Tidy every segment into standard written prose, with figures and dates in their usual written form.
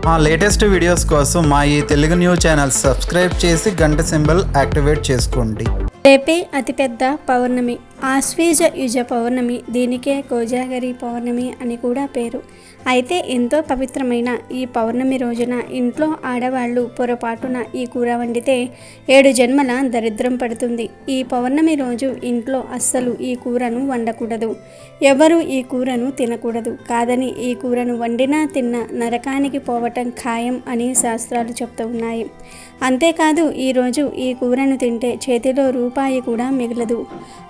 మా latest videos కోసం మా ఈ తెలుగు న్యూస్ ఛానల్ సబ్స్క్రైబ్ చేసి గంట సింబల్ యాక్టివేట్ చేసుకోండి. రేపే అతిపెద్ద పౌర్ణమి, ఆశ్వీజ యుజ పౌర్ణమి. దీనికే కోజాగరి పౌర్ణమి అని కూడా పేరు. అయితే ఎంతో పవిత్రమైన ఈ పౌర్ణమి రోజున ఇంట్లో ఆడవాళ్ళు పొరపాటున ఈ కూర వండితే 7 జన్మల దరిద్రం పడుతుంది. ఈ పౌర్ణమి రోజు ఇంట్లో అస్సలు ఈ కూరను వండకూడదు. ఎవరు ఈ కూరను తినకూడదు. కాదని ఈ కూరను వండినా తిన్నా నరకానికి పోవటం ఖాయం అని శాస్త్రాలు చెప్తూ ఉన్నాయి. అంతేకాదు ఈరోజు ఈ కూరను తింటే చేతిలో రూపాయి కూడా మిగలదు.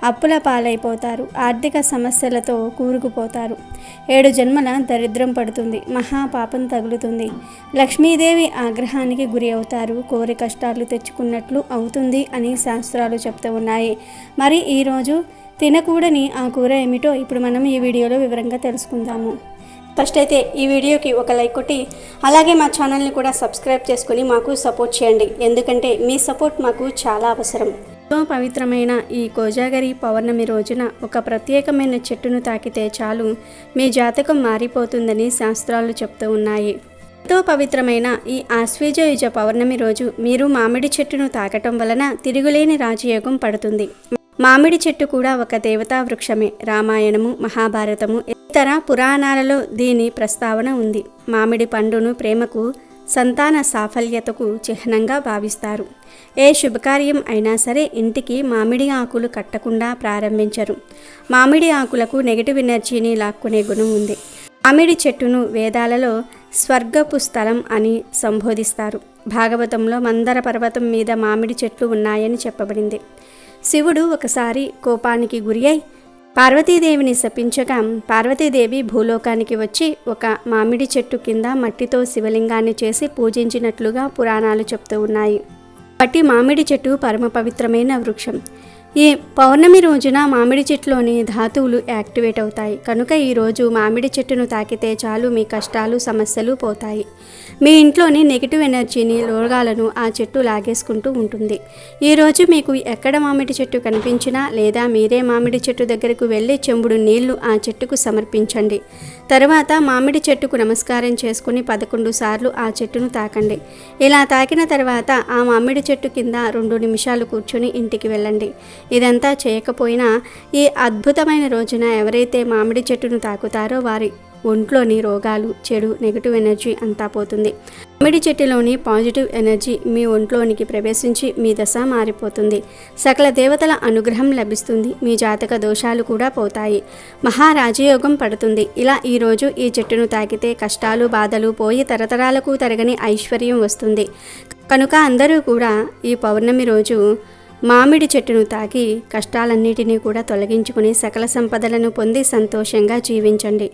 అప్పుల పాలైపోతారు. ఆర్థిక సమస్యలతో కూరుకుపోతారు. 7 జన్మల దరిద్రం పడుతుంది. మహాపాపం తగులుతుంది. లక్ష్మీదేవి ఆగ్రహానికి గురి అవుతారు. కోరి కష్టాలు తెచ్చుకున్నట్లు అవుతుంది అని శాస్త్రాలు చెప్తూ ఉన్నాయి. మరి ఈరోజు తినకూడని ఆ కూర ఏమిటో ఇప్పుడు మనం ఈ వీడియోలో వివరంగా తెలుసుకుందాము. ఫస్ట్ అయితే ఈ వీడియోకి ఒక లైక్ కొట్టి అలాగే మా ఛానల్ని కూడా సబ్స్క్రైబ్ చేసుకుని మాకు సపోర్ట్ చేయండి. ఎందుకంటే మీ సపోర్ట్ మాకు చాలా అవసరం. ఎంతో పవిత్రమైన ఈ కోజాగరి పౌర్ణమి రోజున ఒక ప్రత్యేకమైన చెట్టును తాకితే చాలు మీ జాతకం మారిపోతుందని శాస్త్రాలు చెప్తూ ఉన్నాయి. ఎంతో పవిత్రమైన ఈ ఆశ్వీజ పౌర్ణమి రోజు మీరు మామిడి చెట్టును తాకటం వలన తిరుగులేని రాజయోగం పడుతుంది. మామిడి చెట్టు కూడా ఒక దేవతా వృక్షమే. రామాయణము, మహాభారతము, ఇతర పురాణాలలో దీని ప్రస్తావన ఉంది. మామిడి పండును ప్రేమకు, సంతాన సాఫల్యతకు చిహ్నంగా భావిస్తారు. ఏ శుభకార్యం అయినా సరే ఇంటికి మామిడి ఆకులు కట్టకుండా ప్రారంభించరు. మామిడి ఆకులకు నెగటివ్ ఎనర్జీని లాక్కునే గుణం ఉంది. మామిడి చెట్టును వేదాలలో స్వర్గపు స్థలం అని సంబోధిస్తారు. భాగవతంలో మందర పర్వతం మీద మామిడి చెట్లు ఉన్నాయని చెప్పబడింది. శివుడు ఒకసారి కోపానికి గురి అయి పార్వతీదేవిని శపించగా పార్వతీదేవి భూలోకానికి వచ్చి ఒక మామిడి చెట్టు కింద మట్టితో శివలింగాన్ని చేసి పూజించినట్లుగా పురాణాలు చెప్తూ ఉన్నాయి. బట్టి మామిడి చెట్టు పరమ పవిత్రమైన వృక్షం. ఈ పౌర్ణమి రోజున మామిడి చెట్టులోని ధాతువులు యాక్టివేట్ అవుతాయి. కనుక ఈరోజు మామిడి చెట్టును తాకితే చాలు మీ కష్టాలు, సమస్యలు పోతాయి. మీ ఇంట్లోని నెగిటివ్ ఎనర్జీని, రోగాలను ఆ చెట్టు లాగేసుకుంటూ ఉంటుంది. ఈరోజు మీకు ఎక్కడ మామిడి చెట్టు కనిపించినా లేదా మీరే మామిడి చెట్టు దగ్గరకు వెళ్ళి చెంబుడు నీళ్లు ఆ చెట్టుకు సమర్పించండి. తర్వాత మామిడి చెట్టుకు నమస్కారం చేసుకుని 11 సార్లు ఆ చెట్టును తాకండి. ఇలా తాకిన తర్వాత ఆ మామిడి చెట్టు కింద 2 నిమిషాలు కూర్చుని ఇంటికి వెళ్ళండి. ఇదంతా చేయకపోయినా ఈ అద్భుతమైన రోజున ఎవరైతే మామిడి చెట్టును తాకుతారో వారి ఒంట్లోని రోగాలు, చెడు, నెగిటివ్ ఎనర్జీ అంతా పోతుంది. మామిడి చెట్టులోని పాజిటివ్ ఎనర్జీ మీ ఒంట్లోనికి ప్రవేశించి మీ దశ మారిపోతుంది. సకల దేవతల అనుగ్రహం లభిస్తుంది. మీ జాతక దోషాలు కూడా పోతాయి. మహారాజయోగం పడుతుంది. ఇలా ఈరోజు ఈ చెట్టును తాకితే కష్టాలు, బాధలు పోయి తరతరాలకు తరగని ఐశ్వర్యం వస్తుంది. కనుక అందరూ కూడా ఈ పౌర్ణమి రోజు మామిడి చెట్టును తాకి కష్టాలన్నిటినీ కూడా తొలగించుకుని సకల సంపదలను పొంది సంతోషంగా జీవించండి.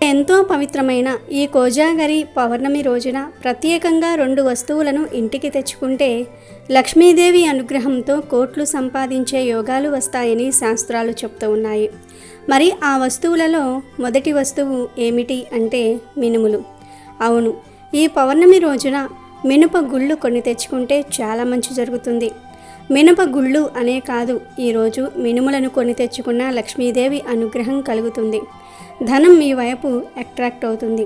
ఎంతో పవిత్రమైన ఈ కోజాగరి పౌర్ణమి రోజున ప్రత్యేకంగా 2 వస్తువులను ఇంటికి తెచ్చుకుంటే లక్ష్మీదేవి అనుగ్రహంతో కోట్లు సంపాదించే యోగాలు వస్తాయని శాస్త్రాలు చెప్తూ ఉన్నాయి. మరి ఆ వస్తువులలో మొదటి వస్తువు ఏమిటి అంటే మినుములు. అవును, ఈ పౌర్ణమి రోజున మినప గుళ్ళు కొన్ని తెచ్చుకుంటే చాలా మంచి జరుగుతుంది. మినప గుళ్ళు అనే కాదు, ఈరోజు మినుములను కొని తెచ్చుకున్న లక్ష్మీదేవి అనుగ్రహం కలుగుతుంది. ధనం మీ వైపు అట్రాక్ట్ అవుతుంది.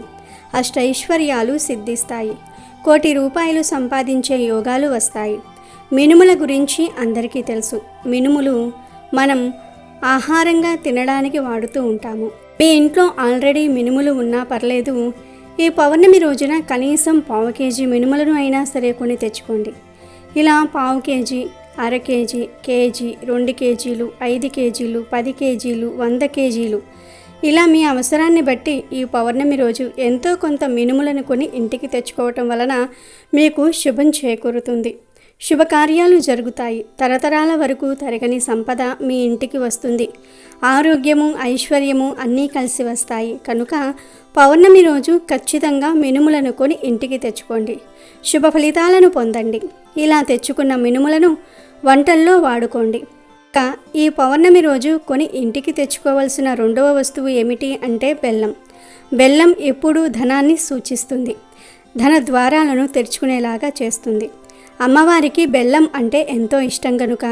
అష్టైశ్వర్యాలు సిద్ధిస్తాయి. కోటి రూపాయలు సంపాదించే యోగాలు వస్తాయి. మినుముల గురించి అందరికీ తెలుసు. మినుములు మనం ఆహారంగా తినడానికి వాడుతూ ఉంటాము. మీ ఇంట్లో ఆల్రెడీ మినుములు ఉన్నా పర్లేదు, ఈ పౌర్ణమి రోజున కనీసం 1/4 కేజీ మినుములను అయినా సరే కొని తెచ్చుకోండి. ఇలా 1/4 కేజీ, అర కేజీ, కేజీ, 2 కేజీలు, 5 కేజీలు, 10 కేజీలు, 100 కేజీలు, ఇలా మీ అవసరాన్ని బట్టి ఈ పౌర్ణమి రోజు ఎంతో కొంత మినుములను కొని ఇంటికి తెచ్చుకోవటం వలన మీకు శుభం చేకూరుతుంది. శుభకార్యాలు జరుగుతాయి. తరతరాల వరకు తరగని సంపద మీ ఇంటికి వస్తుంది. ఆరోగ్యము, ఐశ్వర్యము అన్నీ కలిసి వస్తాయి. కనుక పౌర్ణమి రోజు ఖచ్చితంగా మినుములను కొని ఇంటికి తెచ్చుకోండి. శుభ ఫలితాలను పొందండి. ఇలా తెచ్చుకున్న మినుములను వంటల్లో వాడుకోండి. ఈ పౌర్ణమి రోజు కొని ఇంటికి తెచ్చుకోవాల్సిన 2వ వస్తువు ఏమిటి అంటే బెల్లం. బెల్లం ఎప్పుడూ ధనాన్ని సూచిస్తుంది. ధన ద్వారాలను తెరుచుకునేలాగా చేస్తుంది. అమ్మవారికి బెల్లం అంటే ఎంతో ఇష్టం కనుక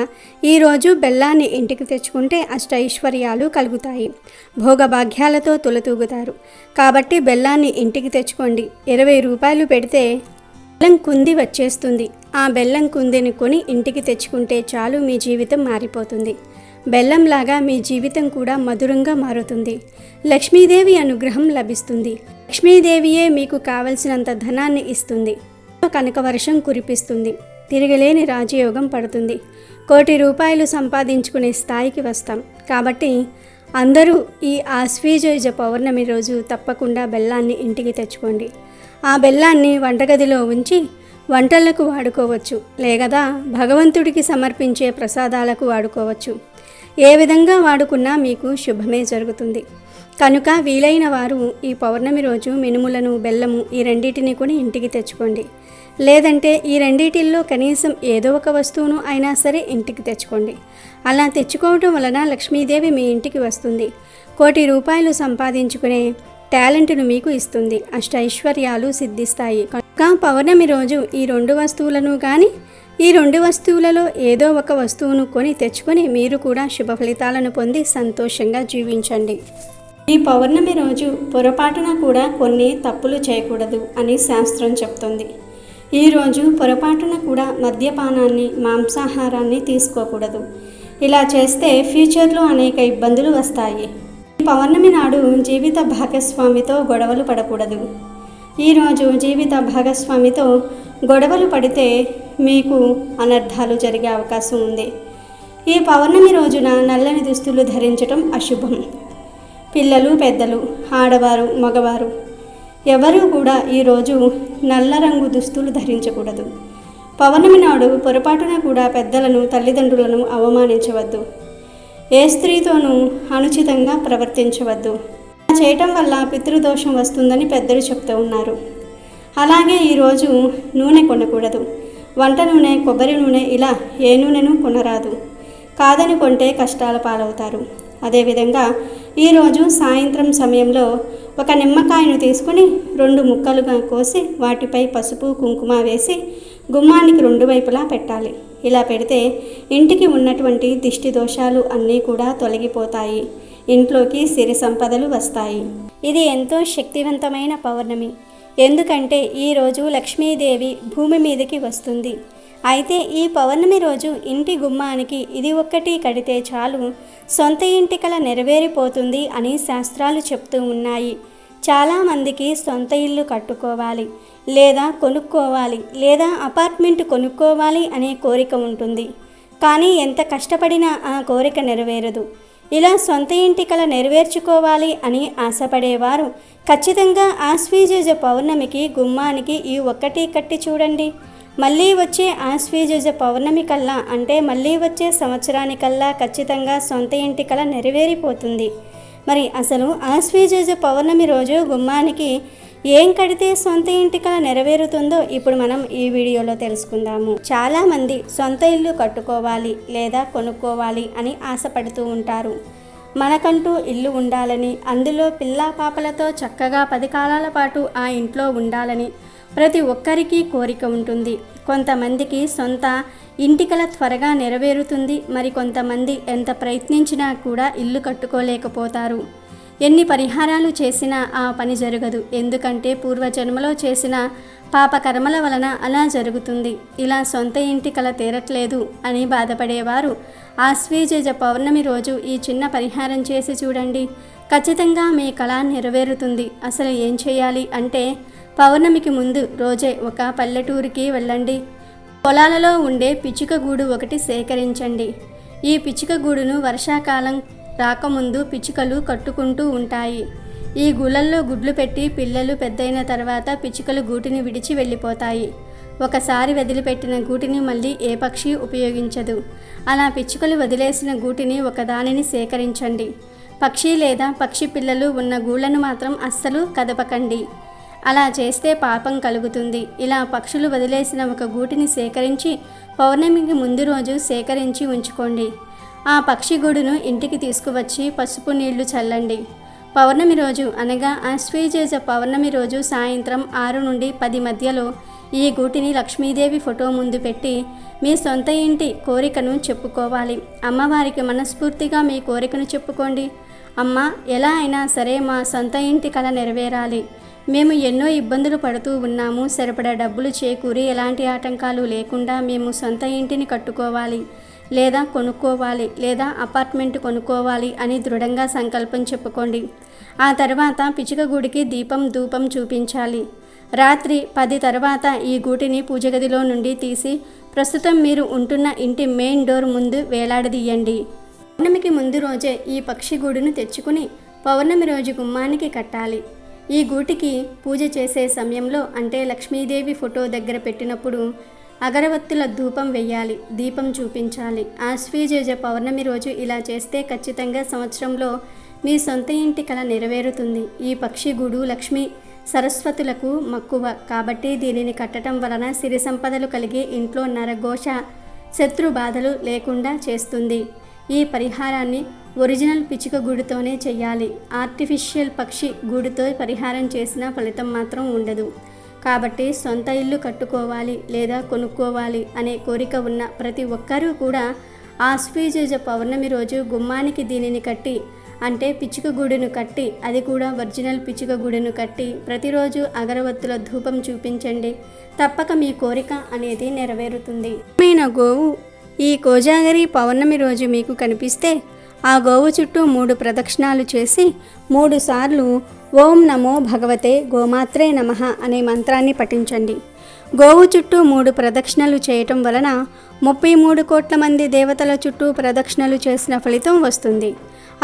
ఈరోజు బెల్లాన్ని ఇంటికి తెచ్చుకుంటే అష్టైశ్వర్యాలు కలుగుతాయి, భోగభాగ్యాలతో తులతూగుతారు. కాబట్టి బెల్లాన్ని ఇంటికి తెచ్చుకోండి. 20 రూపాయలు పెడితే బెల్లం కుంది వచ్చేస్తుంది. ఆ బెల్లం కుందిని కొని ఇంటికి తెచ్చుకుంటే చాలు, మీ జీవితం మారిపోతుంది. బెల్లంలాగా మీ జీవితం కూడా మధురంగా మారుతుంది. లక్ష్మీదేవి అనుగ్రహం లభిస్తుంది. లక్ష్మీదేవియే మీకు కావలసినంత ధనాన్ని ఇస్తుంది. కనక వర్షం కురిపిస్తుంది. తిరగలేని రాజయోగం పడుతుంది. 1 కోటి రూపాయలు సంపాదించుకునే స్థాయికి వస్తాం. కాబట్టి అందరూ ఈ ఆశ్వీజ పౌర్ణమి రోజు తప్పకుండా బెల్లాన్ని ఇంటికి తెచ్చుకోండి. ఆ బెల్లాన్ని వంటగదిలో ఉంచి వంటలకు వాడుకోవచ్చు, లేదా భగవంతుడికి సమర్పించే ప్రసాదాలకు వాడుకోవచ్చు. ఏ విధంగా వాడుకున్నా మీకు శుభమే జరుగుతుంది. కనుక వీలైన వారు ఈ పౌర్ణమి రోజు మినుములను, బెల్లము ఈ రెండింటిని కొని ఇంటికి తెచ్చుకోండి. లేదంటే ఈ రెండిటిల్లో కనీసం ఏదో ఒక వస్తువును అయినా సరే ఇంటికి తెచ్చుకోండి. అలా తెచ్చుకోవటం వలన లక్ష్మీదేవి మీ ఇంటికి వస్తుంది. 1 కోటి రూపాయలు సంపాదించుకునే టాలెంట్ను మీకు ఇస్తుంది. అష్టైశ్వర్యాలు సిద్ధిస్తాయి. కనుక పౌర్ణమి రోజు ఈ 2 వస్తువులను కానీ ఈ 2 వస్తువులలో ఏదో ఒక వస్తువును కొని తెచ్చుకొని మీరు కూడా శుభ ఫలితాలను పొంది సంతోషంగా జీవించండి. ఈ పౌర్ణమి రోజు పొరపాటున కూడా కొన్ని తప్పులు చేయకూడదు అని శాస్త్రం చెప్తుంది. ఈరోజు పొరపాటున కూడా మద్యపానాన్ని, మాంసాహారాన్ని తీసుకోకూడదు. ఇలా చేస్తే ఫ్యూచర్లో అనేక ఇబ్బందులు వస్తాయి. ఈ పౌర్ణమి నాడు జీవిత భాగస్వామితో గొడవలు పడకూడదు. ఈరోజు జీవిత భాగస్వామితో గొడవలు పడితే మీకు అనర్థాలు జరిగే అవకాశం ఉంది. ఈ పౌర్ణమి రోజున నల్లని దుస్తులు ధరించటం అశుభం. పిల్లలు, పెద్దలు, ఆడవారు, మగవారు ఎవరూ కూడా ఈరోజు నల్ల రంగు దుస్తులు ధరించకూడదు. పౌర్ణమి నాడు పొరపాటున కూడా పెద్దలను, తల్లిదండ్రులను అవమానించవద్దు. ఏ స్త్రీతోనూ అనుచితంగా ప్రవర్తించవద్దు. ఇలా చేయటం వల్ల పితృదోషం వస్తుందని పెద్దలు చెప్తూ ఉన్నారు. అలాగే ఈరోజు నూనె కొనకూడదు. వంట నూనె, కొబ్బరి నూనె ఇలా ఏ నూనెను కొనరాదు. కాదని కొంటే కష్టాల పాలవుతారు. అదేవిధంగా ఈరోజు సాయంత్రం సమయంలో ఒక నిమ్మకాయను తీసుకుని 2 ముక్కలుగా కోసి వాటిపై పసుపు, కుంకుమ వేసి గుమ్మానికి 2 వైపులా పెట్టాలి. ఇలా పెడితే ఇంటికి ఉన్నటువంటి దిష్టి దోషాలు అన్నీ కూడా తొలగిపోతాయి. ఇంట్లోకి సిరి సంపదలు వస్తాయి. ఇది ఎంతో శక్తివంతమైన పౌర్ణమి. ఎందుకంటే ఈరోజు లక్ష్మీదేవి భూమి మీదకి వస్తుంది. అయితే ఈ పౌర్ణమి రోజు ఇంటి గుమ్మానికి ఇది ఒక్కటి కడితే చాలు, సొంత ఇంటి కల నెరవేరిపోతుంది అని శాస్త్రాలు చెప్తూ ఉన్నాయి. చాలామందికి సొంత ఇల్లు కట్టుకోవాలి, లేదా కొనుక్కోవాలి, లేదా అపార్ట్మెంట్ కొనుక్కోవాలి అనే కోరిక ఉంటుంది. కానీ ఎంత కష్టపడినా ఆ కోరిక నెరవేరదు. ఇలా సొంత ఇంటి కల నెరవేర్చుకోవాలి అని ఆశపడేవారు ఖచ్చితంగా ఆశ్వీజ పౌర్ణమికి గుమ్మానికి ఈ ఒక్కటి కట్టి చూడండి. మళ్ళీ వచ్చే ఆశ్వీజ పౌర్ణమి కల్లా, అంటే మళ్ళీ వచ్చే సంవత్సరానికల్లా ఖచ్చితంగా సొంత ఇంటి కల నెరవేరిపోతుంది. మరి అసలు ఆశ్వీజ పౌర్ణమి రోజు గుమ్మానికి ఏం కడితే సొంత ఇంటి కల నెరవేరుతుందో ఇప్పుడు మనం ఈ వీడియోలో తెలుసుకుందాము. చాలామంది సొంత ఇల్లు కట్టుకోవాలి లేదా కొనుక్కోవాలి అని ఆశపడుతూ ఉంటారు. మనకంటూ ఇల్లు ఉండాలని, అందులో పిల్లా పాపలతో చక్కగా 10 కాలాల పాటు ఆ ఇంట్లో ఉండాలని ప్రతి ఒక్కరికి కోరిక ఉంటుంది. కొంతమందికి సొంత ఇంటికల త్వరగా నెరవేరుతుంది. మరి కొంతమంది ఎంత ప్రయత్నించినా కూడా ఇల్లు కట్టుకోలేకపోతారు. ఎన్ని పరిహారాలు చేసినా ఆ పని జరగదు. ఎందుకంటే పూర్వజన్మలో చేసిన పాపకర్మల వలన అలా జరుగుతుంది. ఇలా సొంత ఇంటి కల తీరట్లేదు అని బాధపడేవారు ఆశ్వీజ పౌర్ణమి రోజు ఈ చిన్న పరిహారం చేసి చూడండి. ఖచ్చితంగా మీ కళ నెరవేరుతుంది. అసలు ఏం చేయాలి అంటే, పౌర్ణమికి ముందు రోజే ఒక పల్లెటూరికి వెళ్ళండి. పొలాలలో ఉండే పిచ్చుక గూడు ఒకటి సేకరించండి. ఈ పిచ్చుక గూడును వర్షాకాలం రాకముందు పిచ్చుకలు కట్టుకుంటూ ఉంటాయి. ఈ గూళ్ళల్లో గుడ్లు పెట్టి పిల్లలు పెద్దయిన తర్వాత పిచ్చుకలు గూటిని విడిచి వెళ్ళిపోతాయి. ఒకసారి వదిలిపెట్టిన గూటిని మళ్ళీ ఏ పక్షి ఉపయోగించదు. అలా పిచ్చుకలు వదిలేసిన గూటిని ఒకదానిని సేకరించండి. పక్షి లేదా పక్షి పిల్లలు ఉన్న గూళ్ళను మాత్రం అస్సలు కదపకండి. అలా చేస్తే పాపం కలుగుతుంది. ఇలా పక్షులు వదిలేసిన ఒక గూటిని సేకరించి పౌర్ణమికి ముందు రోజు సేకరించి ఉంచుకోండి. ఆ పక్షి గూడును ఇంటికి తీసుకువచ్చి పసుపు నీళ్లు చల్లండి. పౌర్ణమి రోజు అనగా ఆశ్వీజ పౌర్ణమి రోజు సాయంత్రం 6 నుండి 10 మధ్యలో ఈ గూటిని లక్ష్మీదేవి ఫోటో ముందు పెట్టి మీ సొంత ఇంటి కోరికను చెప్పుకోవాలి. అమ్మవారికి మనస్ఫూర్తిగా మీ కోరికను చెప్పుకోండి. అమ్మ, ఎలా అయినా సరే మా సొంత ఇంటి కల నెరవేరాలి. మేము ఎన్నో ఇబ్బందులు పడుతూ ఉన్నాము. సరిపడా డబ్బులు చేకూరి ఎలాంటి ఆటంకాలు లేకుండా మేము సొంత ఇంటిని కట్టుకోవాలి, లేదా కొనుక్కోవాలి, లేదా అపార్ట్మెంట్ కొనుక్కోవాలి అని దృఢంగా సంకల్పం చెప్పుకోండి. ఆ తర్వాత పిచ్చుక గుడికి దీపం ధూపం చూపించాలి. రాత్రి 10 తర్వాత ఈ గూటిని పూజ గదిలో నుండి తీసి ప్రస్తుతం మీరు ఉంటున్న ఇంటి మెయిన్ డోర్ ముందు వేలాడదీయండి. పౌర్ణమికి ముందు రోజే ఈ పక్షి గూడును తెచ్చుకుని పౌర్ణమి రోజు గుమ్మానికి కట్టాలి. ఈ గూటికి పూజ చేసే సమయంలో, అంటే లక్ష్మీదేవి ఫోటో దగ్గర పెట్టినప్పుడు అగరవత్తుల ధూపం వెయ్యాలి, దీపం చూపించాలి. ఆశ్వీజ పౌర్ణమి రోజు ఇలా చేస్తే ఖచ్చితంగా సంవత్సరంలో మీ సొంత ఇంటి కల నెరవేరుతుంది. ఈ పక్షి గూడు లక్ష్మీ సరస్వతులకు మక్కువ కాబట్టి దీనిని కట్టడం వలన సిరి సంపదలు కలిగి ఇంట్లో నరఘోష శత్రు బాధలు లేకుండా చేస్తుంది. ఈ పరిహారాన్ని ఒరిజినల్ పిచ్చుక గూడుతోనే చెయ్యాలి. ఆర్టిఫిషియల్ పక్షి గూడుతో పరిహారం చేసిన ఫలితం మాత్రం ఉండదు. కాబట్టి సొంత ఇల్లు కట్టుకోవాలి లేదా కొనుక్కోవాలి అనే కోరిక ఉన్న ప్రతి ఒక్కరూ కూడా ఆశ్వీజ పౌర్ణమి రోజు గుమ్మానికి దీనిని కట్టి, అంటే పిచ్చుక గూడును కట్టి, అది కూడా ఒరిజినల్ పిచ్చుక గూడును కట్టి ప్రతిరోజు అగరవత్తుల ధూపం చూపించండి. తప్పక మీ కోరిక అనేది నెరవేరుతుంది. గోవు ఈ కోజాగరి పౌర్ణమి రోజు మీకు కనిపిస్తే ఆ గోవు చుట్టూ 3 ప్రదక్షిణాలు చేసి 3 సార్లు ఓం నమో భగవతే గోమాత్రే నమః అనే మంత్రాన్ని పఠించండి. గోవు చుట్టూ 3 ప్రదక్షిణలు చేయటం వలన 33 కోట్ల మంది దేవతల చుట్టూ ప్రదక్షిణలు చేసిన ఫలితం వస్తుంది.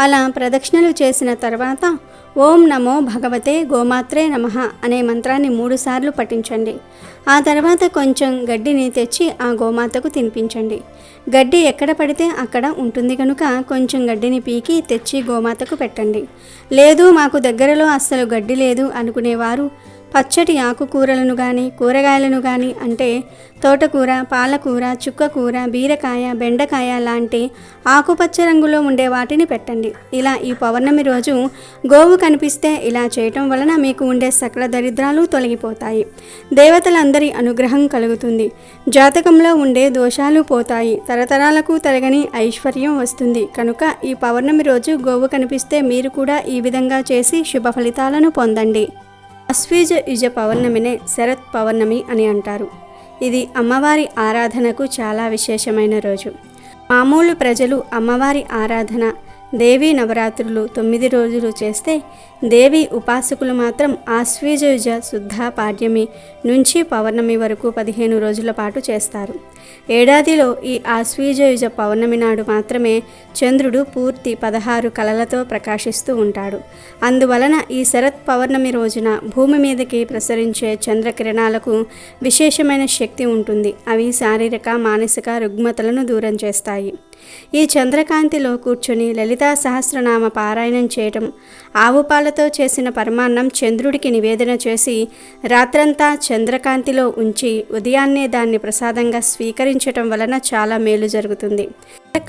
అలా ప్రదక్షిణలు చేసిన తర్వాత ఓం నమో భగవతే గోమాత్రే నమః అనే మంత్రాన్ని 3 సార్లు పఠించండి. ఆ తర్వాత కొంచెం గడ్డిని తెచ్చి ఆ గోమాతకు తినిపించండి. గడ్డి ఎక్కడ పడితే అక్కడ ఉంటుంది కనుక కొంచెం గడ్డిని పీకి తెచ్చి గోమాతకు పెట్టండి. లేదు మాకు దగ్గరలో అస్సలు గడ్డి లేదు అనుకునేవారు పచ్చటి ఆకుకూరలను కానీ కూరగాయలను కానీ, అంటే తోటకూర, పాలకూర, చుక్కకూర, బీరకాయ, బెండకాయ లాంటి ఆకుపచ్చ రంగులో ఉండే వాటిని పెట్టండి. ఇలా ఈ పౌర్ణమి రోజు గోవు కనిపిస్తే ఇలా చేయటం వలన మీకు ఉండే సకల దరిద్రాలు తొలగిపోతాయి. దేవతలందరి అనుగ్రహం కలుగుతుంది. జాతకంలో ఉండే దోషాలు పోతాయి. తరతరాలకు తరగని ఐశ్వర్యం వస్తుంది. కనుక ఈ పౌర్ణమి రోజు గోవు కనిపిస్తే మీరు కూడా ఈ విధంగా చేసి శుభ ఫలితాలను పొందండి. ఆశ్వీజ పౌర్ణమినే శరత్ పౌర్ణమి అని అంటారు. ఇది అమ్మవారి ఆరాధనకు చాలా విశేషమైన రోజు. మామూలు ప్రజలు అమ్మవారి ఆరాధన దేవీ నవరాత్రులు 9 రోజులు చేస్తే, దేవి ఉపాసకులు మాత్రం ఆశ్వీజ శుద్ధ పాడ్యమి నుంచి పౌర్ణమి వరకు 15 రోజుల పాటు చేస్తారు. ఏడాదిలో ఈ ఆశ్వీజ పౌర్ణమి నాడు మాత్రమే చంద్రుడు పూర్తి 16 కళలతో ప్రకాశిస్తూ ఉంటాడు. అందువలన ఈ శరత్ పౌర్ణమి రోజున భూమి మీదకి ప్రసరించే చంద్రకిరణాలకు విశేషమైన శక్తి ఉంటుంది. అవి శారీరక మానసిక రుగ్మతలను దూరం చేస్తాయి. ఈ చంద్రకాంతిలో కూర్చొని లలితా సహస్రనామ పారాయణం చేయటం, ఆవు పాలతో చేసిన పరమాన్నం చంద్రుడికి నివేదన చేసి రాత్రంతా చంద్రకాంతిలో ఉంచి ఉదయాన్నే దాన్ని ప్రసాదంగా స్వీకరించటం వలన చాలా మేలు జరుగుతుంది.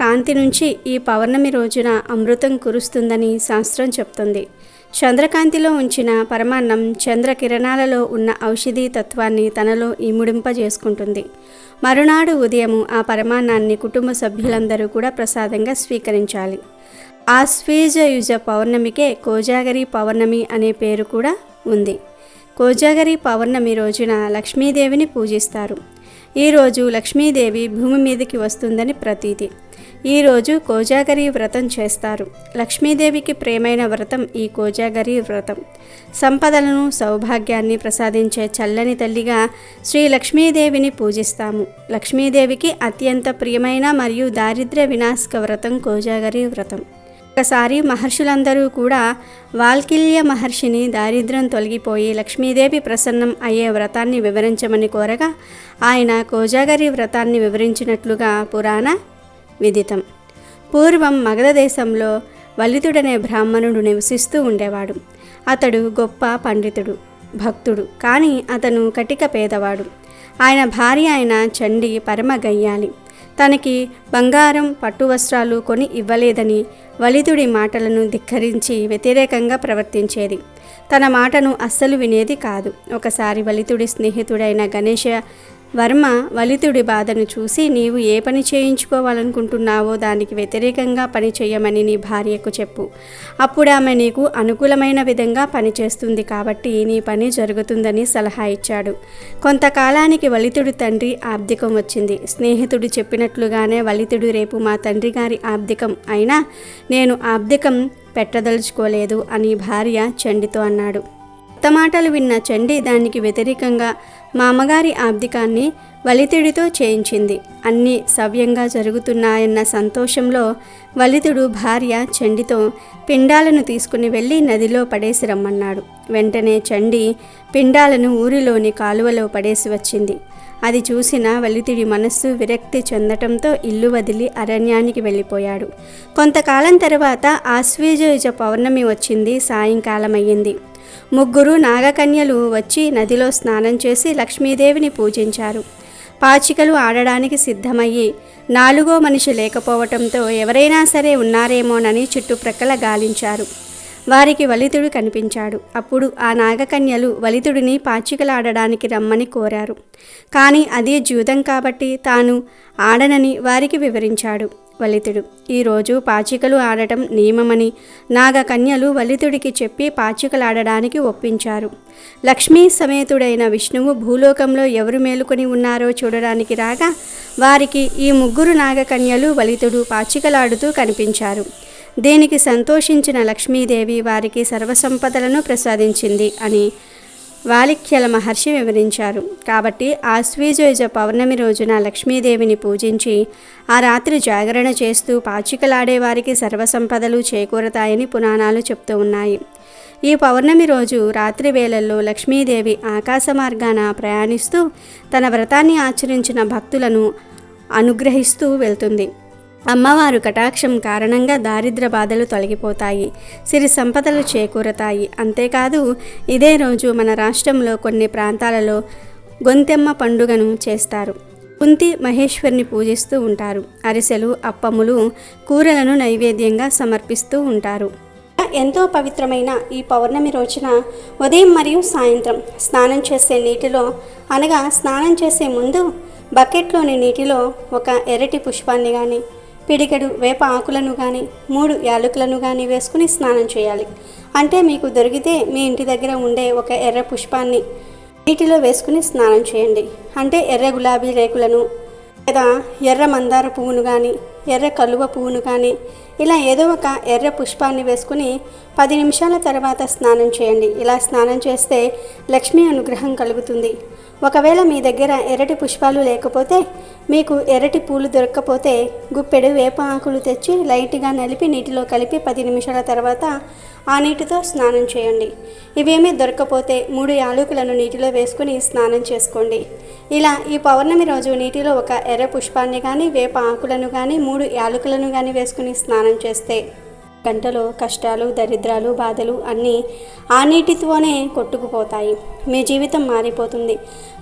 కాంతి నుంచి ఈ పౌర్ణమి రోజున అమృతం కురుస్తుందని శాస్త్రం చెప్తుంది. చంద్రకాంతిలో ఉంచిన పరమాన్నం చంద్రకిరణాలలో ఉన్న ఔషధీ తత్వాన్ని తనలో ఇముడింపజేసుకుంటుంది. మరునాడు ఉదయము ఆ కుటుంబ సభ్యులందరూ కూడా ప్రసాదంగా స్వీకరించాలి. ఆశ్వీజ పౌర్ణమికే కోజాగరి పౌర్ణమి అనే పేరు కూడా ఉంది. కోజాగరి పౌర్ణమి రోజున లక్ష్మీదేవిని పూజిస్తారు. ఈరోజు లక్ష్మీదేవి భూమి మీదకి వస్తుందని ప్రతీతి. ఈరోజు కోజాగరి వ్రతం చేస్తారు. లక్ష్మీదేవికి ప్రేమైన వ్రతం ఈ కోజాగరి వ్రతం. సంపదలను సౌభాగ్యాన్ని ప్రసాదించే చల్లని తల్లిగా శ్రీ లక్ష్మీదేవిని పూజిస్తాము. లక్ష్మీదేవికి అత్యంత ప్రియమైన మరియు దారిద్ర్య వినాశక వ్రతం కోజాగరి వ్రతం. ఒకసారి మహర్షులందరూ కూడా వాల్కీల్య మహర్షిని దారిద్ర్యం తొలగిపోయి లక్ష్మీదేవి ప్రసన్నం అయ్యే వ్రతాన్ని వివరించమని కోరగా ఆయన కోజాగరి వ్రతాన్ని వివరించినట్లుగా పురాణ విదితం. పూర్వం మగధ దేశంలో వలితుడనే బ్రాహ్మణుడు నివసిస్తూ ఉండేవాడు. అతడు గొప్ప పండితుడు, భక్తుడు, కానీ అతను కటిక పేదవాడు. ఆయన భార్య అయిన చండి పరమ గయ్యాలి. తనకి బంగారం పట్టు వస్త్రాలు కొని ఇవ్వలేదని వలితుడి మాటలను ధిక్కరించి వ్యతిరేకంగా ప్రవర్తించేది. తన మాటను అస్సలు వినేది కాదు. ఒకసారి వలితుడి స్నేహితుడైన గణేష వర్మ వలితుడి బాధను చూసి, నీవు ఏ పని చేయించుకోవాలనుకుంటున్నావో దానికి వ్యతిరేకంగా పని చేయమని నీ భార్యకు చెప్పు. అప్పుడు ఆమె నీకు అనుకూలమైన విధంగా పనిచేస్తుంది కాబట్టి నీ పని జరుగుతుందని సలహా ఇచ్చాడు. కొంతకాలానికి వలితుడి తండ్రి ఆబ్దికం వచ్చింది. స్నేహితుడు చెప్పినట్లుగానే వలితుడు, రేపు మా తండ్రి గారి ఆబ్దికం అయినా నేను ఆబ్దికం పెట్టదలుచుకోలేదు అని భార్య చండితో అన్నాడు. కొత్త మాటలు విన్న చండి దానికి వ్యతిరేకంగా మా అమ్మగారి ఆబ్దికాన్ని వలితుడితో చేయించింది. అన్నీ సవ్యంగా జరుగుతున్నాయన్న సంతోషంలో వలితుడు భార్య చండితో పిండాలను తీసుకుని వెళ్ళి నదిలో పడేసి రమ్మన్నాడు. వెంటనే చండి పిండాలను ఊరిలోని కాలువలో పడేసి వచ్చింది. అది చూసిన వలితుడి మనస్సు విరక్తి చెందటంతో ఇల్లు వదిలి అరణ్యానికి వెళ్ళిపోయాడు. కొంతకాలం తర్వాత ఆశ్వీజ పౌర్ణమి వచ్చింది. సాయంకాలం అయ్యింది. 3 నాగకన్యలు వచ్చి నదిలో స్నానం చేసి లక్ష్మీదేవిని పూజించారు. పాచికలు ఆడడానికి సిద్ధమయ్యి 4వ మనిషి లేకపోవటంతో ఎవరైనా సరే ఉన్నారేమోనని చుట్టుప్రక్కల గాలించారు. వారికి వలితుడు కనిపించాడు. అప్పుడు ఆ నాగకన్యలు వలితుడిని పాచికలాడడానికి రమ్మని కోరారు. కానీ అది జూదం కాబట్టి తాను ఆడనని వారికి వివరించాడు వలితుడు. ఈరోజు పాచికలు ఆడటం నియమమని నాగకన్యలు వలితుడికి చెప్పి పాచికలాడడానికి ఒప్పించారు. లక్ష్మీ సమేతుడైన విష్ణువు భూలోకంలో ఎవరు మేలుకొని ఉన్నారో చూడడానికి రాగా వారికి ఈ 3 నాగకన్యలు వలితుడు పాచికలాడుతూ కనిపించారు. దీనికి సంతోషించిన లక్ష్మీదేవి వారికి సర్వసంపదలను ప్రసాదించింది అని వాలిఖ్యల మహర్షి వివరించారు. కాబట్టి ఆశ్వీజ పౌర్ణమి రోజున లక్ష్మీదేవిని పూజించి ఆ రాత్రి జాగరణ చేస్తూ పాచికలాడే వారికి సర్వసంపదలు చేకూరతాయని పురాణాలు చెప్తూ ఉన్నాయి. ఈ పౌర్ణమి రోజు రాత్రి వేళల్లో లక్ష్మీదేవి ఆకాశ మార్గాన ప్రయాణిస్తూ తన వ్రతాన్ని ఆచరించిన భక్తులను అనుగ్రహిస్తూ వెళ్తుంది. అమ్మవారు కటాక్షం కారణంగా దారిద్ర్య బాధలు తొలగిపోతాయి, సిరి సంపదలు చేకూరతాయి. అంతేకాదు ఇదే రోజు మన రాష్ట్రంలో కొన్ని ప్రాంతాలలో గొంతెమ్మ పండుగను చేస్తారు. కుంతి మహేశ్వరిని పూజిస్తూ ఉంటారు. అరిసెలు, అప్పములు, కూరలను నైవేద్యంగా సమర్పిస్తూ ఉంటారు. ఎంతో పవిత్రమైన ఈ పౌర్ణమి రోజున ఉదయం మరియు సాయంత్రం స్నానం చేసే నీటిలో, అనగా స్నానం చేసే ముందు బకెట్లోని నీటిలో ఒక ఎర్రటి పుష్పాన్ని కానీ, పిడికెడు వేప ఆకులను కానీ, 3 యాలకులను కానీ వేసుకుని స్నానం చేయాలి. అంటే మీకు దొరికితే మీ ఇంటి దగ్గర ఉండే ఒక ఎర్ర పుష్పాన్ని నీటిలో వేసుకుని స్నానం చేయండి. అంటే ఎర్ర గులాబీ రేకులను లేదా ఎర్ర మందార పువ్వును కానీ, ఎర్ర కలువ పువ్వును కానీ, ఇలా ఏదో ఒక ఎర్ర పుష్పాన్ని వేసుకుని 10 నిమిషాల తర్వాత స్నానం చేయండి. ఇలా స్నానం చేస్తే లక్ష్మీ అనుగ్రహం కలుగుతుంది. ఒకవేళ మీ దగ్గర ఎర్రటి పుష్పాలు లేకపోతే, మీకు ఎర్రటి పూలు దొరక్కపోతే గుప్పెడు వేప ఆకులు తెచ్చి లైట్గా నలిపి నీటిలో కలిపి 10 నిమిషాల తర్వాత ఆ నీటితో స్నానం చేయండి. ఇవేమీ దొరకకపోతే 3 యాలకులను నీటిలో వేసుకుని స్నానం చేసుకోండి. ఇలా ఈ పౌర్ణమి రోజు నీటిలో ఒక ఎర్ర పుష్పాన్ని కానీ, వేప ఆకులను కానీ, 3 యాలకులను కానీ వేసుకుని స్నానం చేస్తే గంటలో కష్టాలు, దరిద్రాలు, బాధలు అన్నీ ఆ నీటితోనే కొట్టుకుపోతాయి. మీ జీవితం మారిపోతుంది.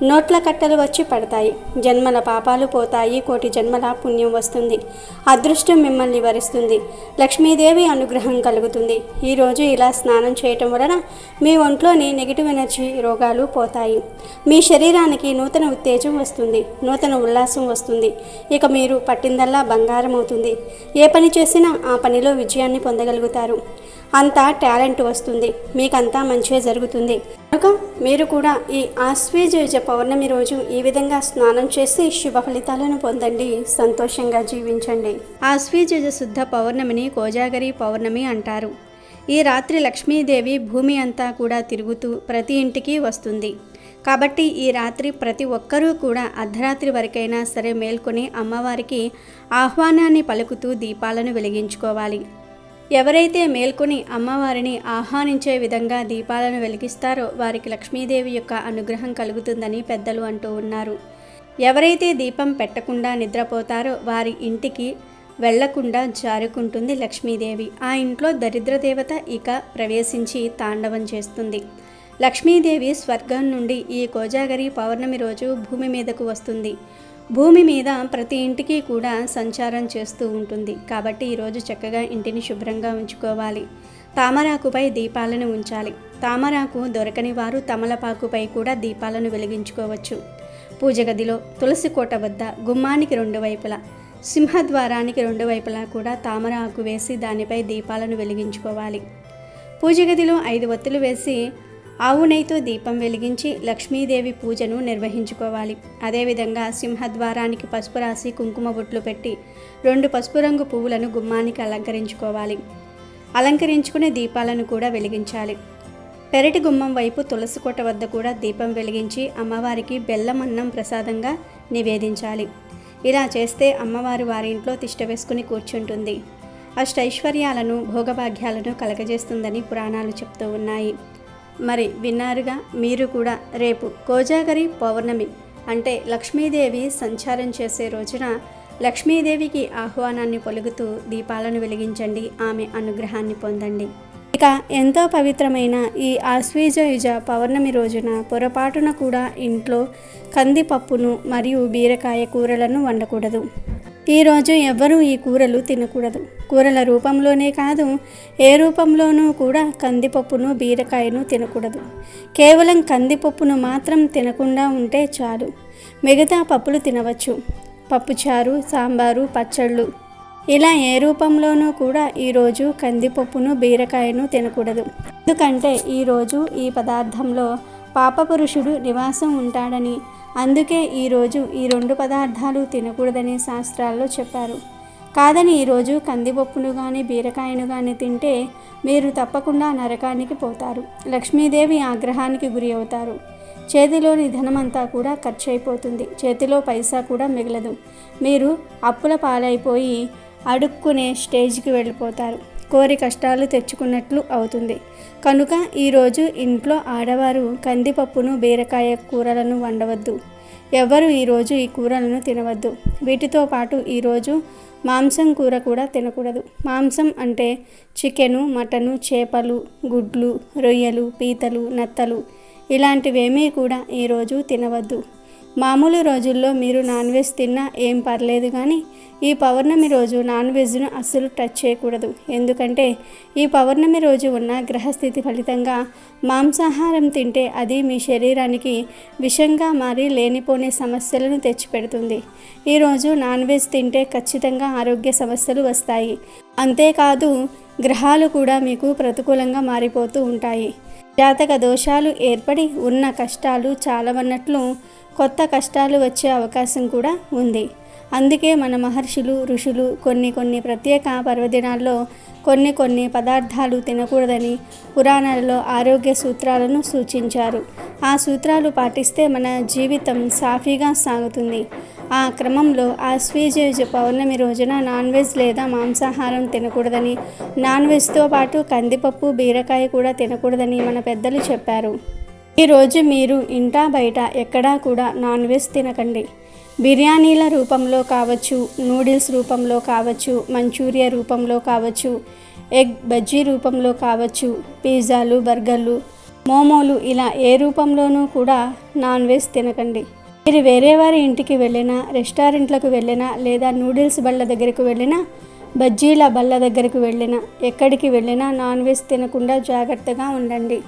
నోట్ల కట్టలు వచ్చి పడతాయి. జన్మల పాపాలు పోతాయి. కోటి జన్మల పుణ్యం వస్తుంది. అదృష్టం మిమ్మల్ని వరిస్తుంది. లక్ష్మీదేవి అనుగ్రహం కలుగుతుంది. ఈరోజు ఇలా స్నానం చేయటం వలన మీ ఒంట్లోని నెగిటివ్ ఎనర్జీ రోగాలు పోతాయి. మీ శరీరానికి నూతన ఉత్తేజం వస్తుంది. నూతన ఉల్లాసం వస్తుంది. ఇక మీరు పట్టిందల్లా బంగారం అవుతుంది. ఏ పని చేసినా ఆ పనిలో విజయాన్ని పొందగలుగుతారు. అంతా టాలెంట్ వస్తుంది. మీకంతా మంచిగా జరుగుతుంది. కనుక మీరు కూడా ఈ ఆశ్వీజ పౌర్ణమి రోజు ఈ విధంగా స్నానం చేసి శుభ ఫలితాలను పొందండి. సంతోషంగా జీవించండి. ఆశ్వీజ శుద్ధ పౌర్ణమిని కోజాగరి పౌర్ణమి అంటారు. ఈ రాత్రి లక్ష్మీదేవి భూమి అంతా కూడా తిరుగుతూ ప్రతి ఇంటికి వస్తుంది. కాబట్టి ఈ రాత్రి ప్రతి ఒక్కరూ కూడా అర్ధరాత్రి వరకైనా సరే మేల్కొని అమ్మవారికి ఆహ్వానాన్ని పలుకుతూ దీపాలను వెలిగించుకోవాలి. ఎవరైతే మేల్కొని అమ్మవారిని ఆహ్వానించే విధంగా దీపాలను వెలిగిస్తారో వారికి లక్ష్మీదేవి యొక్క అనుగ్రహం కలుగుతుందని పెద్దలు అంటూ ఉన్నారు. ఎవరైతే దీపం పెట్టకుండా నిద్రపోతారో వారి ఇంటికి వెళ్లకుండా జారుకుంటుంది లక్ష్మీదేవి. ఆ ఇంట్లో దరిద్ర దేవత ఇక ప్రవేశించి తాండవం చేస్తుంది. లక్ష్మీదేవి స్వర్గం నుండి ఈ కోజాగరి పౌర్ణమి రోజు భూమి మీదకు వస్తుంది. భూమి మీద ప్రతి ఇంటికి కూడా సంచారం చేస్తూ ఉంటుంది. కాబట్టి ఈరోజు చక్కగా ఇంటిని శుభ్రంగా ఉంచుకోవాలి. తామరాకుపై దీపాలను ఉంచాలి. తామరాకు దొరకని వారు తమలపాకుపై కూడా దీపాలను వెలిగించుకోవచ్చు. పూజ గదిలో తులసి కోట వద్ద గుమ్మానికి 2 వైపులా, సింహద్వారానికి 2 వైపులా కూడా తామర ఆకు వేసి దానిపై దీపాలను వెలిగించుకోవాలి. పూజ గదిలో 5 ఒత్తులు వేసి ఆవు నెయ్యితో దీపం వెలిగించి లక్ష్మీదేవి పూజను నిర్వహించుకోవాలి. అదేవిధంగా సింహద్వారానికి పసుపు రాసి కుంకుమ బొట్లు పెట్టి 2 పసుపు రంగు పువ్వులను గుమ్మానికి అలంకరించుకోవాలి. అలంకరించుకునే దీపాలను కూడా వెలిగించాలి. పెరటి గుమ్మం వైపు తులసి కోట వద్ద కూడా దీపం వెలిగించి అమ్మవారికి బెల్లం అన్నం ప్రసాదంగా నివేదించాలి. ఇలా చేస్తే అమ్మవారు వారి ఇంట్లో తిష్ట వేసుకుని కూర్చుంటుంది. అష్టైశ్వర్యాలను భోగభాగ్యాలను కలగజేస్తుందని పురాణాలు చెప్తూ ఉన్నాయి. మరి విన్నారుగా, మీరు కూడా రేపు కోజాగరి పౌర్ణమి అంటే లక్ష్మీదేవి సంచారం చేసే రోజున లక్ష్మీదేవికి ఆహ్వానాన్ని పలుకుతూ దీపాలను వెలిగించండి, ఆమె అనుగ్రహాన్ని పొందండి. ఇక ఎంతో పవిత్రమైన ఈ ఆశ్వీజయుజ పౌర్ణమి రోజున పొరపాటున కూడా ఇంట్లో కందిపప్పును మరియు బీరకాయ కూరలను వండకూడదు. ఈరోజు ఎవ్వరూ ఈ కూరలు తినకూడదు. కూరల రూపంలోనే కాదు, ఏ రూపంలోనూ కూడా కందిపప్పును బీరకాయను తినకూడదు. కేవలం కందిపప్పును మాత్రం తినకుండా ఉంటే చాలు. మిగతా పప్పులు తినవచ్చు. పప్పుచారు, సాంబారు, పచ్చళ్ళు ఇలా ఏ రూపంలోనూ కూడా ఈరోజు కందిపప్పును బీరకాయను తినకూడదు. ఎందుకంటే ఈరోజు ఈ పదార్థంలో పాపపురుషుడు నివాసం ఉంటాడని, అందుకే ఈరోజు ఈ 2 పదార్థాలు తినకూడదని శాస్త్రాల్లో చెప్పారు. కాదని ఈరోజు కందిపప్పును కానీ బీరకాయను కానీ తింటే మీరు తప్పకుండా నరకానికి పోతారు. లక్ష్మీదేవి ఆగ్రహానికి గురి అవుతారు. చేతిలోని ధనమంతా కూడా ఖర్చు అయిపోతుంది. చేతిలో పైసా కూడా మిగలదు. మీరు అప్పుల పాలైపోయి అడుక్కునే స్టేజ్కి వెళ్ళిపోతారు. కోరి కష్టాలు తెచ్చుకున్నట్లు అవుతుంది. కనుక ఈరోజు ఇంట్లో ఆడవారు కందిపప్పును బీరకాయ కూరలను వండవద్దు. ఎవరు ఈరోజు ఈ కూరలను తినవద్దు. వీటితో పాటు ఈరోజు మాంసం కూర కూడా తినకూడదు. మాంసం అంటే చికెను, మటను, చేపలు, గుడ్లు, రొయ్యలు, పీతలు, నత్తలు ఇలాంటివేమీ కూడా ఈరోజు తినవద్దు. మామూలు రోజుల్లో మీరు నాన్ వెజ్ తిన్నా ఏం పర్లేదు, కానీ ఈ పౌర్ణమి రోజు నాన్ వెజ్ను అస్సలు టచ్ చేయకూడదు. ఎందుకంటే ఈ పౌర్ణమి రోజు ఉన్న గ్రహస్థితి ఫలితంగా మాంసాహారం తింటే అది మీ శరీరానికి విషంగా మారి లేనిపోని సమస్యలను తెచ్చిపెడుతుంది. ఈరోజు నాన్ వెజ్ తింటే ఖచ్చితంగా ఆరోగ్య సమస్యలు వస్తాయి. అంతేకాదు గ్రహాలు కూడా మీకు ప్రతికూలంగా మారిపోతూ ఉంటాయి. జాతక దోషాలు ఏర్పడి ఉన్న కష్టాలు చాలవన్నట్లు కొత్త కష్టాలు వచ్చే అవకాశం కూడా ఉంది. అందుకే మన మహర్షులు, ఋషులు కొన్ని ప్రత్యేక పర్వదినాల్లో కొన్ని పదార్థాలు తినకూడదని పురాణాలలో ఆరోగ్య సూత్రాలను సూచించారు. ఆ సూత్రాలు పాటిస్తే మన జీవితం సాఫీగా సాగుతుంది. ఆ క్రమంలో ఆశ్వీజ పౌర్ణమి రోజున నాన్ వెజ్ లేదా మాంసాహారం తినకూడదని, నాన్ వెజ్తో పాటు కందిపప్పు, బీరకాయ కూడా తినకూడదని మన పెద్దలు చెప్పారు. ఈరోజు మీరు ఇంటా బయట ఎక్కడా కూడా నాన్ వెజ్ తినకండి. బిర్యానీల రూపంలో కావచ్చు, నూడిల్స్ రూపంలో కావచ్చు, మంచూరియా రూపంలో కావచ్చు, ఎగ్ బజ్జీ రూపంలో కావచ్చు, పిజ్జాలు, బర్గర్లు, మోమోలు ఇలా ఏ రూపంలోనూ కూడా నాన్ వెజ్ తినకండి. మీరు వేరే వారి ఇంటికి వెళ్ళినా, రెస్టారెంట్లకు వెళ్ళినా, లేదా నూడిల్స్ బళ్ళ దగ్గరకు వెళ్ళినా, బజ్జీల బళ్ళ దగ్గరకు వెళ్ళినా, ఎక్కడికి వెళ్ళినా నాన్ వెజ్ తినకుండా జాగ్రత్తగా ఉండండి.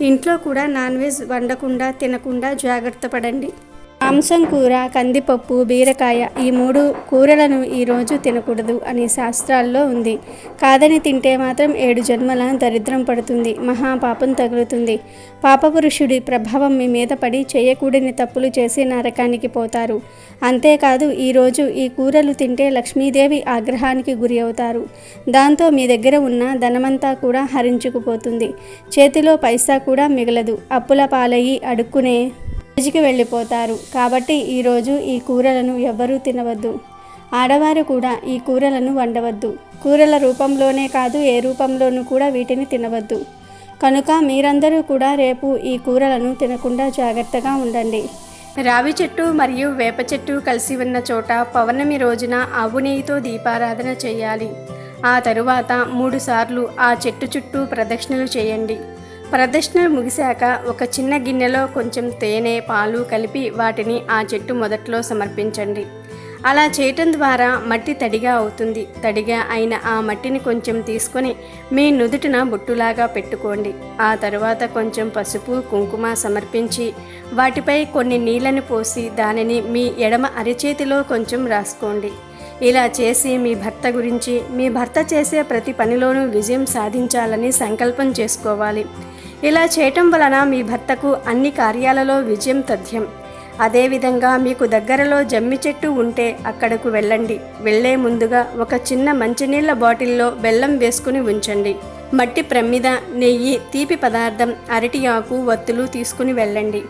ఇంట్లో కూడా నాన్ వెజ్ వండకుండా తినకుండా జాగ్రత్త పడండి. మాంసం కూర, కందిపప్పు, బీరకాయ ఈ 3 కూరలను ఈరోజు తినకూడదు అని శాస్త్రాల్లో ఉంది. కాదని తింటే మాత్రం 7 జన్మల దరిద్రం పడుతుంది, మహాపాపం తగులుతుంది. పాపపురుషుడి ప్రభావం మీ మీద పడి చేయకూడని తప్పులు చేసి నరకానికి పోతారు. అంతేకాదు ఈరోజు ఈ కూరలు తింటే లక్ష్మీదేవి ఆగ్రహానికి గురి అవుతారు. దాంతో మీ దగ్గర ఉన్న ధనమంతా కూడా హరించుకుపోతుంది. చేతిలో పైసా కూడా మిగలదు. అప్పుల పాలయ్యి అడుక్కునే రోజుకి వెళ్ళిపోతారు. కాబట్టి ఈరోజు ఈ కూరలను ఎవ్వరూ తినవద్దు. ఆడవారు కూడా ఈ కూరలను వండవద్దు. కూరల రూపంలోనే కాదు, ఏ రూపంలోనూ కూడా వీటిని తినవద్దు. కనుక మీరందరూ కూడా రేపు ఈ కూరలను తినకుండా జాగ్రత్తగా ఉండండి. రావి చెట్టు మరియు వేప చెట్టు కలిసి ఉన్న చోట పౌర్ణమి రోజున ఆవు నెయ్యితో దీపారాధన చేయాలి. ఆ తరువాత 3 సార్లు ఆ చెట్టు చుట్టూ ప్రదక్షిణలు చేయండి. ప్రదక్షిణలు ముగిశాక ఒక చిన్న గిన్నెలో కొంచెం తేనె, పాలు కలిపి వాటిని ఆ చెట్టు మొదట్లో సమర్పించండి. అలా చేయటం ద్వారా మట్టి తడిగా అవుతుంది. తడిగా అయిన ఆ మట్టిని కొంచెం తీసుకొని మీ నుదుటిన బొట్టులాగా పెట్టుకోండి. ఆ తరువాత కొంచెం పసుపు కుంకుమ సమర్పించి వాటిపై కొన్ని నీళ్ళని పోసి దానిని మీ ఎడమ అరిచేతిలో కొంచెం రాసుకోండి. ఇలా చేసి మీ భర్త గురించి, మీ భర్త చేసే ప్రతి పనిలోనూ విజయం సాధించాలని సంకల్పం చేసుకోవాలి. ఇలా చేయటం వలన మీ భర్తకు అన్ని కార్యాలలో విజయం తథ్యం. అదేవిధంగా మీకు దగ్గరలో జమ్మి చెట్టు ఉంటే అక్కడకు వెళ్ళండి. వెళ్ళే ముందుగా ఒక చిన్న మంచినీళ్ళ బాటిల్లో బెల్లం వేసుకుని ఉంచండి. మట్టి ప్రమిద, నెయ్యి, తీపి పదార్థం, అరటి ఆకు, వత్తులు తీసుకుని వెళ్ళండి.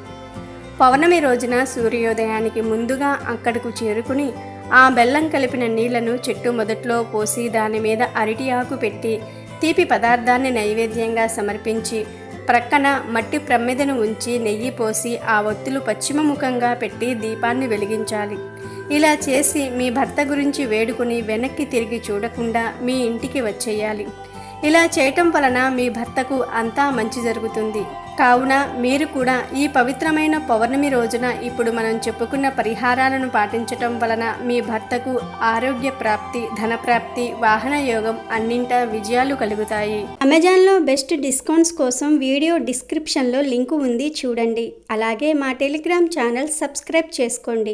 పౌర్ణమి రోజున సూర్యోదయానికి ముందుగా అక్కడకు చేరుకుని ఆ బెల్లం కలిపిన నీళ్లను చెట్టు మొదట్లో పోసి దాని మీద అరటి ఆకు పెట్టి తీపి పదార్థాన్ని నైవేద్యంగా సమర్పించి ప్రక్కన మట్టి ప్రమిదను ఉంచి నెయ్యి పోసి ఆ ఒత్తులు పశ్చిమముఖంగా పెట్టి దీపాన్ని వెలిగించాలి. ఇలా చేసి మీ భర్త గురించి వేడుకుని వెనక్కి తిరిగి చూడకుండా మీ ఇంటికి వచ్చేయాలి. ఇలా చేయటం వలన మీ భర్తకు అంతా మంచి జరుగుతుంది. కావున మీరు కూడా ఈ పవిత్రమైన పౌర్ణమి రోజున ఇప్పుడు మనం చెప్పుకున్న పరిహారాలను పాటించటం వలన మీ భర్తకు ఆరోగ్య ప్రాప్తి, ధనప్రాప్తి, వాహన యోగం అన్నింటా విజయాలు కలుగుతాయి. అమెజాన్లో బెస్ట్ డిస్కౌంట్స్ కోసం వీడియో డిస్క్రిప్షన్లో లింకు ఉంది, చూడండి. అలాగే మా టెలిగ్రామ్ ఛానల్ సబ్స్క్రైబ్ చేసుకోండి.